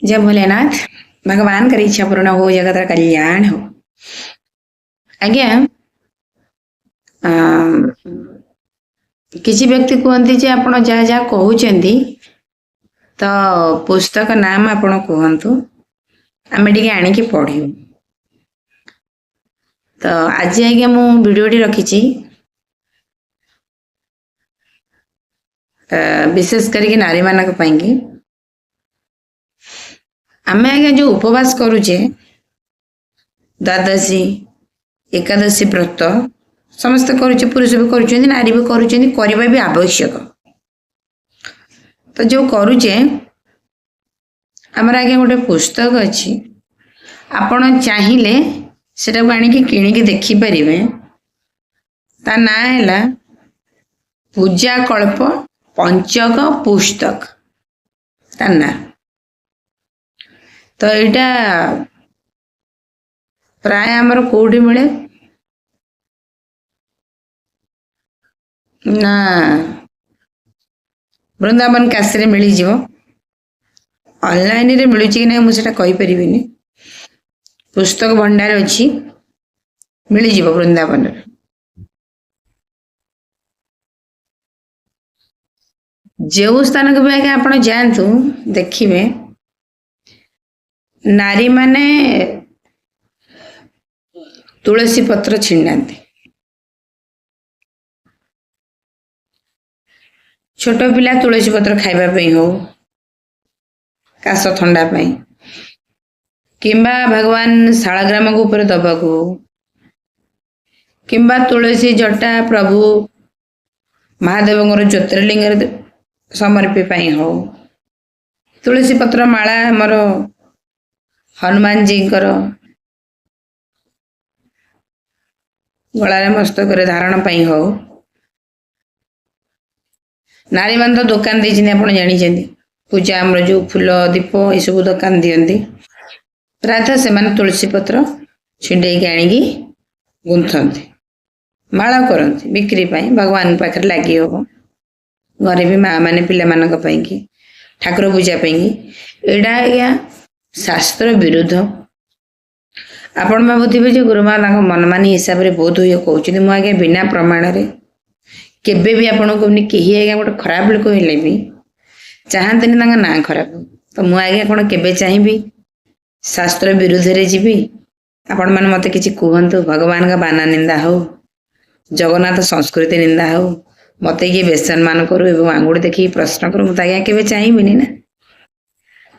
जय भोलेनाथ। भगवान कर इच्छा पूर्ण हो, जगत कल्याण हो। आज्ञा किसी व्यक्ति कहते जे आपण जहाँ जहाँ कहते तो पुस्तक नाम आपण कहतु आम टे आणिकी पढ़ू। तो आज आज्ञा मु भिडियोटी रखी विशेष करके नारी मानक पाई आमे आज्ञा जो उपवास करुचे द्वादशी एकादशी व्रत समस्त करुचे, पुरुष भी करुचे, नारी भी करुचे, करबा भी आवश्यक। तो जो करुचे आमर आगे गोटे पुस्तक अच्छी, आपण चाहिए सेटा को आनिकी किणिकी देखि परिबे। ता ना हैला पूजा कल्प पंचक पुस्तक ता ना। तो यहाँ प्राय आमर कोठी मिले ना वृंदावन काशी मिल जाव, ऑनलाइन रे मिलूँ कि ना मुझे कही परिबिनी। पुस्तक भंडार अच्छी मिल जाव वृंदावन। जो स्थान को भी आगे आप जातु देखिए नारी माने तुलसी पत्र छिंडाती, छोट पिला तुलसी पत्र खाइबा पे हो, काश थंडा पाई, किंबा भगवान शालग्राम को ऊपर दबा को, किंबा तुलसी जटा प्रभु महादेव ज्योतिर्लिंग समर्पी पाई हो, तुलसी पत्र माला हमर हनुमान जी गलारे मस्तक धारण पाई हो। नारी मान तो दुकान देती आप जानी पूजा आमर जो फूल दीप ये सब दुकान दियंती, प्रायतः से माने तुलसी पत्र छिंडे आनिकी गुंथती, माला करती बिक्री पाई, भगवान पाखे लगी हो, घरे भी माँ मैंने पिला मानक पाई ठाकुर पूजा पाई। एडा आज्ञा शास्त्र विरुद्ध। आपण भावुवे जो गुरुमा मनमानी हिसाब से बहुत हुए कहते, मुझे आज्ञा बिना प्रमाण केबे भी आपण कहनी कहीं आज्ञा गोटे खराब लोक हेले भी चाहते ना खराब। तो मुझे आज्ञा कौन केबे चाहिए शास्त्र विरुद्ध रे जीवी। आपण मैंने मत कि कहतु भगवान का बाना निंदा हो, जगन्नाथ संस्कृति निंदा हो, मत किए बेसम्मान करू एवं आंगुठी देखिए प्रश्न करूँ, मुझे आज्ञा केबे चाहिए ना।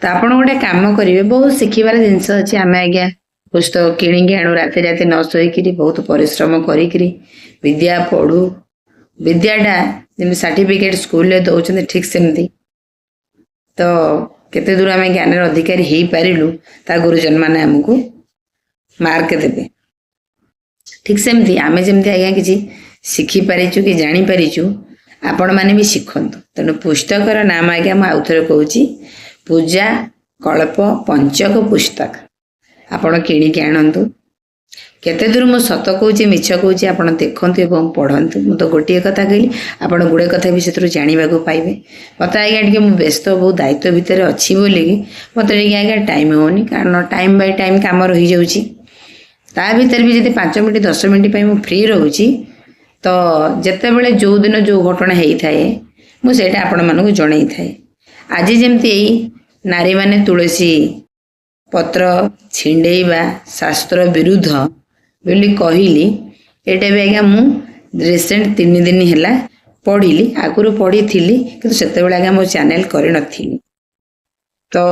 तो आप गोटे कम करेंगे, बहुत शिखबार जिनस अच्छे। आम आज्ञा पुस्तक किणिकी आणु, राति राति न शोक बहुत परिश्रम करी विद्या पढ़ू। विद्याटा जमी सर्टिफिकेट स्कूल रे दौरान ठीक सेमती तो केते दूर आम ज्ञान अधिकारी हो पारू ता गुरुजन मैंने आमको मार्क देवे। ठीक सेमती आम जमी आज्ञा किसी शिखी पारिचु कि जानी पारिचु, आपण मैंने भी शिखतु। तेणु पुस्तकर नाम आज्ञा मुझे आउ थे कहूँ पूजा कल्प पंचक पुस्तक आपण किणिकी आणतु। केते दूर मु सत कहूँ मिछ कहूँ आप देखु एवं पढ़तु। मु तो गोटे कथा कहली, आप गुड़े कथा भी से जानवा पाइबे। मत आज्ञा टे मुझे व्यस्त बहुत दायित्व भितर अच्छी बोली मत आज्ञा टाइम होनी, कारण टाइम बाय टाइम कम रही जाऊँगी। ता भीतर भी जब 5 मिनट 10 मिनट मु फ्री रोची तो जिते बड़े जो दिन जो घटना होता है मुझे आपण मानक जन थाए। आज जमती नारी माने तुलसी पत्र छिंडेवा शास्त्र विरुद्ध बोली कहली, एटा भी आज्ञा मु रिसेंट 3 दिन है पढ़ी। आगुरी पढ़ी थी कि से आज्ञा मो चैनल कर नी। तो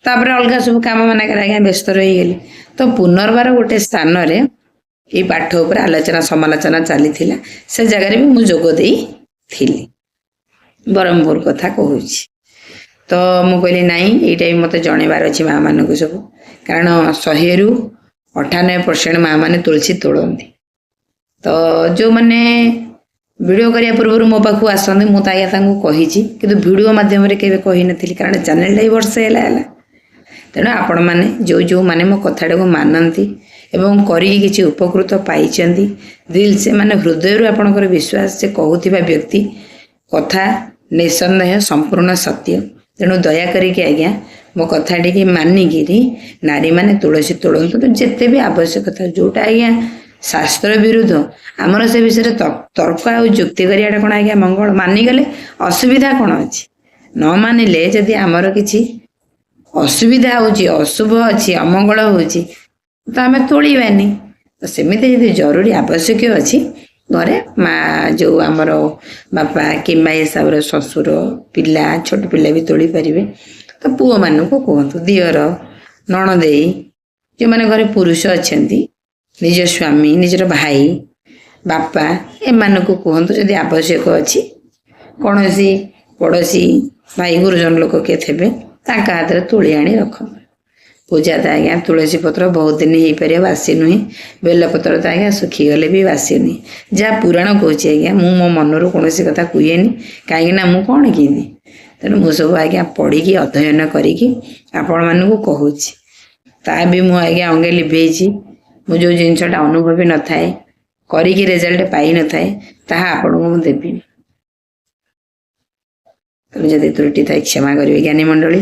तापर अलग सब कम मानक आज्ञा व्यस्त रहीगली। तो पुनर्बार गोटे स्थान रे ये पाठ उपर आलोचना समालोचना चली से जगार भी मुझे जोगदे थी। ब्रह्मपुर कथा कहूँ तो मु कहली नाई यहीटा भी मत जनबार अच्छी माँ मान सब, कारण 100 रु 98% माँ मैंने तुलसी तोड़ती। तो जो मैंने वीडियो करने पूर्व मो पाक आसती मुझे कही कि वीडियो मध्यम के कही नी, कारण चैनल ही वर्ष है। तेणु आपण मैंने जो जो मैंने मो कथाटा को मानती एवं करी उपकृत पाई दिल से माने हृदय आपणकर विश्वास से कहूथिबा व्यक्ति कथा निसंदेह संपूर्ण सत्य। तेणु दया करिके आज्ञा ମୋ କଥାଟିକି ମାନିକିରି ନାରୀମାନେ ତୁଳସୀ ତୋଳନ୍ତୁ। ତ ଯେତେ ବି ଆବଶ୍ୟକତା ଯୋଉଟା ଆଜ୍ଞା ଶାସ୍ତ୍ର ବିରୁଦ୍ଧ, ଆମର ସେ ବିଷୟରେ ତର୍କ ଆଉ ଯୁକ୍ତି କରିବାଟା କ'ଣ ଆଜ୍ଞା ମଙ୍ଗଳ? ମାନିଗଲେ ଅସୁବିଧା କ'ଣ ଅଛି? ନ ମାନିଲେ ଯଦି ଆମର କିଛି ଅସୁବିଧା ହେଉଛି, ଅଶୁଭ ଅଛି, ଅମଙ୍ଗଳ ହେଉଛି, ତ ଆମେ ତୋଳିବାନି। ତ ସେମିତି ଯଦି ଜରୁରୀ ଆବଶ୍ୟକୀୟ ଅଛି, ଘରେ ମା ଯୋଉ ଆମର ବାପା କିମ୍ବା ହିସାବରେ ଶ୍ୱଶୁର, ପିଲା, ଛୋଟ ପିଲା ବି ତୋଳି ପାରିବେ। ତ ପୁଅମାନଙ୍କୁ କୁହନ୍ତୁ, ଦିଅର, ନଣଦେଇ, ଯେଉଁମାନେ ଘରେ ପୁରୁଷ ଅଛନ୍ତି, ନିଜ ସ୍ୱାମୀ, ନିଜର ଭାଇ, ବାପା, ଏମାନଙ୍କୁ କୁହନ୍ତୁ ଯଦି ଆବଶ୍ୟକ ଅଛି। କୌଣସି ପଡ଼ୋଶୀ ଭାଇ ଗୁରୁଜନ ଲୋକ କିଏ ଥିବେ, ତାଙ୍କ ହାତରେ ତୁଳି ଆଣି ରଖ। ପୂଜା ତ ଆଜ୍ଞା ତୁଳସୀ ପତ୍ର ବହୁତ ଦିନ ହେଇପାରିବ, ବାସି ନୁହେଁ। ବେଲପତ୍ର ତ ଆଜ୍ଞା ଶୁଖିଗଲେ ବି ବାସି ନୁହେଁ। ଯାହା ପୁରାଣ କହୁଛି ଆଜ୍ଞା, ମୁଁ ମୋ ମନରୁ କୌଣସି କଥା କୁହେନି, କାହିଁକିନା ମୁଁ କ'ଣ କିନି। ତେଣୁ ମୁଁ ସବୁ ଆଜ୍ଞା ପଢ଼ିକି ଅଧ୍ୟୟନ କରିକି ଆପଣମାନଙ୍କୁ କହୁଛି। ତା ବି ମୁଁ ଆଜ୍ଞା ଅଙ୍ଗେ ଲିଭେଇଛି। ମୁଁ ଯେଉଁ ଜିନିଷଟା ଅନୁଭବୀ ନଥାଏ, କରିକି ରେଜଲ୍ଟ ପାଇନଥାଏ, ତାହା ଆପଣଙ୍କୁ ମୁଁ ଦେବିନି। ତେଣୁ ଯଦି ତ୍ରୁଟି ଥାଏ କ୍ଷମା କରିବେ ଜ୍ଞାନୀ ମଣ୍ଡଳୀ।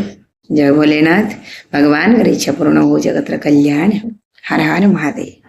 जय भोलेनाथ। भगवान कर इच्छा पूर्ण हो, जगत कल्याण हो। हर हर महादेव।